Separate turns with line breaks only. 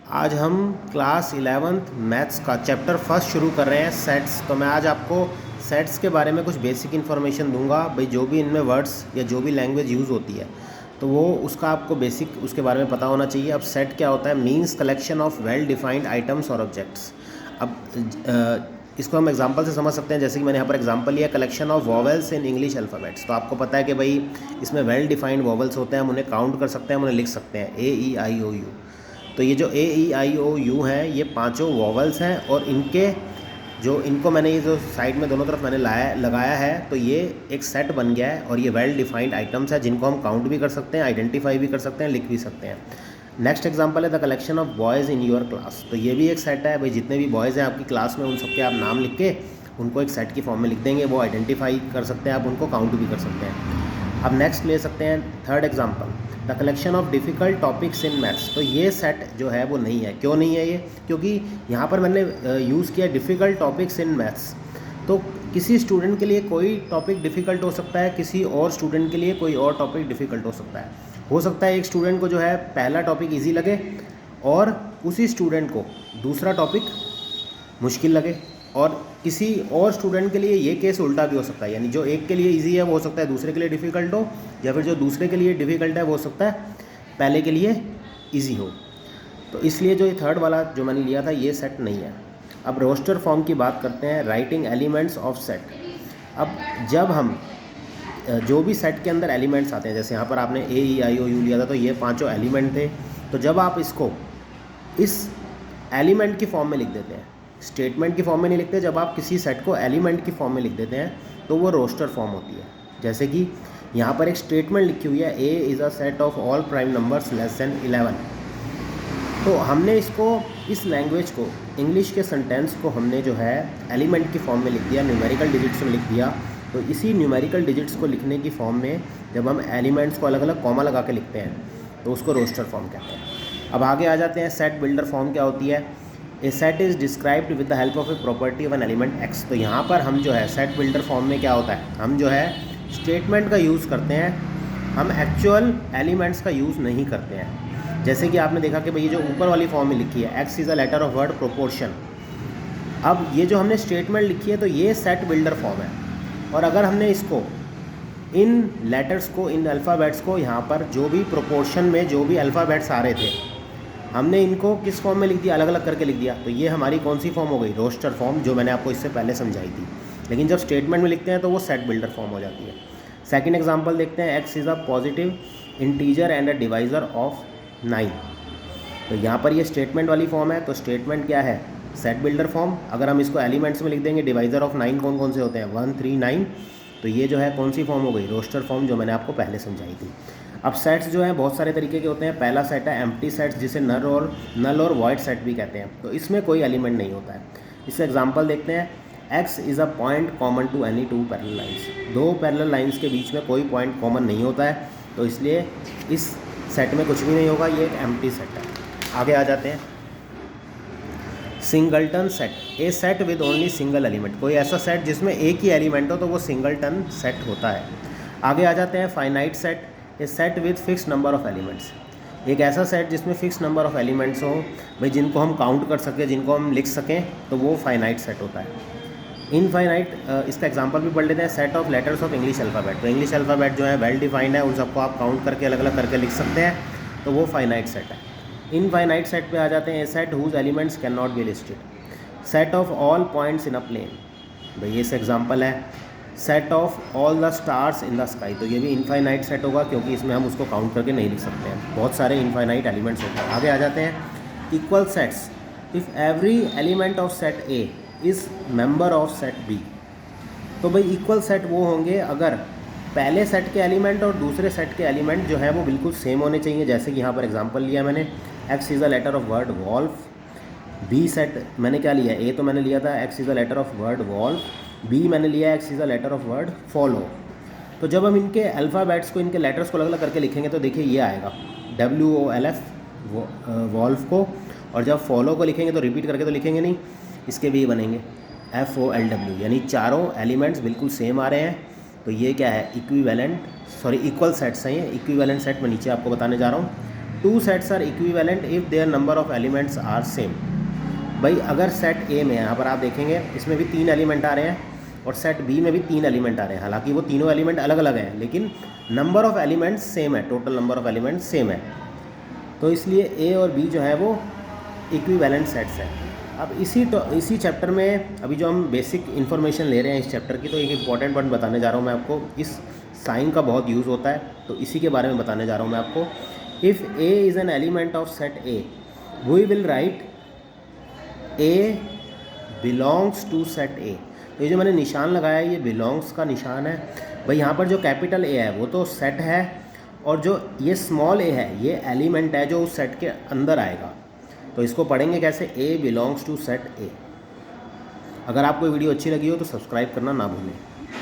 आज हम class 11th maths का चैप्टर फर्स्ट शुरू कर रहे हैं सेट्स। तो मैं आज आपको सेट्स के बारे में कुछ बेसिक इन्फॉर्मेशन दूंगा। भाई जो भी इनमें वर्ड्स या जो भी लैंग्वेज यूज़ होती है तो वो उसका आपको बेसिक उसके बारे में पता होना चाहिए। अब सेट क्या होता है? Means collection of well defined items और ऑब्जेक्ट्स। अब इसको हम एग्जांपल से समझ सकते हैं। जैसे कि मैंने यहाँ पर एग्जांपल लिया, collection of vowels in English alphabets. तो आपको पता है कि भाई इसमें वेल डिफाइंड वॉवेल्स होते हैं, हम उन्हें काउंट कर सकते हैं, हम उन्हें लिख सकते हैं, A E I O U। तो ये जो A E I O U हैं ये पांचों वॉवल्स हैं और इनको मैंने ये जो साइड में दोनों तरफ मैंने लगाया है तो ये एक सेट बन गया है और ये वेल डिफाइंड आइटम्स है जिनको हम काउंट भी कर सकते हैं, आइडेंटिफाई भी कर सकते हैं, लिख भी सकते हैं। नेक्स्ट एग्जांपल है the collection of boys in your class. तो ये भी एक सेट है। भाई जितने भी बॉयज़ हैं आपकी क्लास में उन सबके आप नाम लिख के उनको एक सेट की फॉर्म में लिख देंगे, वो आइडेंटिफाई कर सकते हैं, आप उनको काउंट भी कर सकते हैं। अब नेक्स्ट ले सकते हैं third example, the collection of difficult topics in maths. तो ये सेट जो है वो नहीं है। क्यों नहीं है ये? क्योंकि यहाँ पर मैंने यूज़ किया डिफ़िकल्ट टॉपिक्स इन मैथ्स। तो किसी स्टूडेंट के लिए कोई टॉपिक डिफ़िकल्ट हो सकता है, किसी और स्टूडेंट के लिए कोई और टॉपिक डिफ़िकल्ट हो सकता है। हो सकता है एक स्टूडेंट को जो है पहला टॉपिक इजी लगे और उसी स्टूडेंट को दूसरा टॉपिक मुश्किल लगे, और किसी और स्टूडेंट के लिए ये केस उल्टा भी हो सकता है। यानी जो एक के लिए इजी है वो हो सकता है दूसरे के लिए डिफ़िकल्ट हो, या फिर जो दूसरे के लिए डिफ़िकल्ट है वो हो सकता है पहले के लिए इजी हो। तो इसलिए जो ये थर्ड वाला जो मैंने लिया था ये सेट नहीं है। अब रोस्टर फॉर्म की बात करते हैं, राइटिंग एलिमेंट्स ऑफ सेट। अब जब हम जो भी सेट के अंदर एलिमेंट्स आते हैं, जैसे यहाँ पर आपने A E I O U लिया था तो ये पांचों एलिमेंट थे। तो जब आप इसको इस एलिमेंट की फॉर्म में लिख देते हैं, स्टेटमेंट की फॉर्म में नहीं लिखते, जब आप किसी सेट को एलिमेंट की फॉर्म में लिख देते हैं तो वो रोस्टर फॉर्म होती है। जैसे कि यहाँ पर एक स्टेटमेंट लिखी हुई है, A is a set of all prime numbers less than 11। तो हमने इसको, इस लैंग्वेज को, इंग्लिश के सेंटेंस को हमने जो है एलिमेंट की फॉर्म में लिख दिया, न्यूमेरिकल डिजिट्स में लिख दिया। तो इसी न्यूमेरिकल डिजिट्स को लिखने की फॉर्म में जब हम एलिमेंट्स को अलग अलग कॉमा लगा के लिखते हैं तो उसको रोस्टर फॉर्म कहते हैं। अब आगे आ जाते हैं, सेट बिल्डर फॉर्म क्या होती है? A set is described with the help of a property of an element x. तो यहाँ पर हम जो है सेट बिल्डर फॉर्म में क्या होता है, हम जो है स्टेटमेंट का यूज़ करते हैं, हम एक्चुअल एलिमेंट्स का यूज़ नहीं करते हैं। जैसे कि आपने देखा कि भाई ये जो ऊपर वाली फॉर्म में लिखी है, X is a letter of word proportion. अब ये जो हमने स्टेटमेंट लिखी है तो ये सेट बिल्डर फॉर्म है। और अगर हमने इसको, इन लेटर्स को, इन अल्फ़ाबेट्स को, यहाँ पर जो भी प्रोपोर्शन में जो भी अल्फ़ाबेट्स आ रहे थे हमने इनको किस फॉर्म में लिख दिया, अलग अलग करके लिख दिया। तो ये हमारी कौन सी फॉर्म हो गई? रोस्टर फॉर्म, जो मैंने आपको इससे पहले समझाई थी। लेकिन जब स्टेटमेंट में लिखते हैं तो वो सेट बिल्डर फॉर्म हो जाती है। सेकंड एग्जांपल देखते हैं, X is a positive integer and a divisor of 9। तो यहाँ पर ये स्टेटमेंट वाली फॉर्म है। तो स्टेटमेंट क्या है? Set builder form. अगर हम इसको एलिमेंट्स में लिख देंगे, डिवाइज़र ऑफ 9 कौन कौन से होते हैं? 1 3 9। तो ये जो है कौन सी फॉर्म हो गई? रोस्टर फॉर्म, जो मैंने आपको पहले समझाई थी। अब सेट्स जो हैं बहुत सारे तरीके के होते हैं। पहला सेट है एम्प्टी सेट्स, जिसे नल और वॉइड सेट भी कहते हैं। तो इसमें कोई एलिमेंट नहीं होता है। इससे एग्जांपल देखते हैं, X is a point common to any two parallel lines. दो पैरेलल लाइंस के बीच में कोई पॉइंट कॉमन नहीं होता है, तो इसलिए इस सेट में कुछ भी नहीं होगा, ये एक एम्प्टी सेट है। आगे आ जाते हैं, singleton set, A set with only single element. कोई ऐसा सेट जिसमें एक ही एलिमेंट हो तो वो सिंगलटन सेट होता है। आगे आ जाते हैं, finite set, A set with fix number of elements. एक ऐसा सेट जिसमें फिक्स नंबर ऑफ एलिमेंट्स हो, भाई जिनको हम काउंट कर सकें, जिनको हम लिख सकें, तो वो फाइनाइट सेट होता है। इनफाइनाइट, इसका एग्जांपल भी पढ़ लेते हैं, set of letters of English alphabet. तो इंग्लिश अल्फ़ाबेट जो है वेल डिफाइंड है, उन सबको आप काउंट करके अलग अलग करके लिख सकते हैं, तो वो फाइनाइट सेट है। इनफाइनाइट सेट पे आ जाते हैं, a set whose elements can not be listed. Set of all points in a plane, भाई ये से एग्जांपल है, set of all the stars in the sky. तो ये भी इनफाइनाइट सेट होगा क्योंकि इसमें हम उसको काउंट करके नहीं लिख सकते हैं, बहुत सारे इनफाइनाइट एलिमेंट्स होते हैं। आगे आ जाते हैं, equal sets, if every element of set A is member of set B. तो भाई इक्वल सेट वो होंगे अगर पहले सेट के एलिमेंट और दूसरे सेट के एलिमेंट जो है वो बिल्कुल सेम होने चाहिए। जैसे कि यहाँ पर एग्जांपल लिया मैंने, X is a letter of word wolf. B set मैंने क्या लिया? ए तो मैंने लिया था X is a letter of word wolf, B मैंने लिया X is a letter of word follow. तो जब हम इनके अल्फ़ाबेट्स को, इनके लेटर्स को अलग अलग करके लिखेंगे तो देखिए ये आएगा WOLF वॉल्फ को, और जब फॉलो को लिखेंगे तो रिपीट करके तो लिखेंगे नहीं, इसके भी बनेंगे FOLW, यानी चारों एलिमेंट्स बिल्कुल सेम आ रहे हैं। तो ये क्या है? इक्विवेलेंट, सॉरी इक्वल सेट्स हैं ये। इक्विवेलेंट सेट मैं नीचे आपको बताने जा रहा हूँ। Two sets are equivalent if their number of elements are same. भाई अगर सेट ए में यहाँ पर आप देखेंगे इसमें भी 3 एलिमेंट आ रहे हैं और सेट बी में भी 3 एलिमेंट आ रहे हैं, हालांकि वो तीनों एलिमेंट अलग अलग हैं लेकिन नंबर ऑफ़ एलिमेंट्स सेम है, total number of elements same है, तो इसलिए ए और बी जो है वो इक्विवेलेंट सेट्स हैं। अब इसी चैप्टर में अभी जो हम बेसिक इन्फॉर्मेशन ले रहे हैं इस चैप्टर की, तो एक इंपॉर्टेंट पॉइंट बताने जा रहा हूँ मैं आपको। इस साइन का बहुत यूज़ होता है तो इसी के बारे में बताने जा रहा हूँ मैं आपको। If A is an element of set A we will write A belongs to set A. तो ये जो मैंने निशान लगाया है ये बिलोंग्स का निशान है। भाई यहाँ पर जो कैपिटल ए है वो तो सेट है और जो ये स्मॉल ए है ये एलिमेंट है जो उस सेट के अंदर आएगा। तो इसको पढ़ेंगे कैसे, ए बिलोंग्स टू सेट ए। अगर आपको वीडियो अच्छी लगी हो तो सब्सक्राइब करना ना भूलें।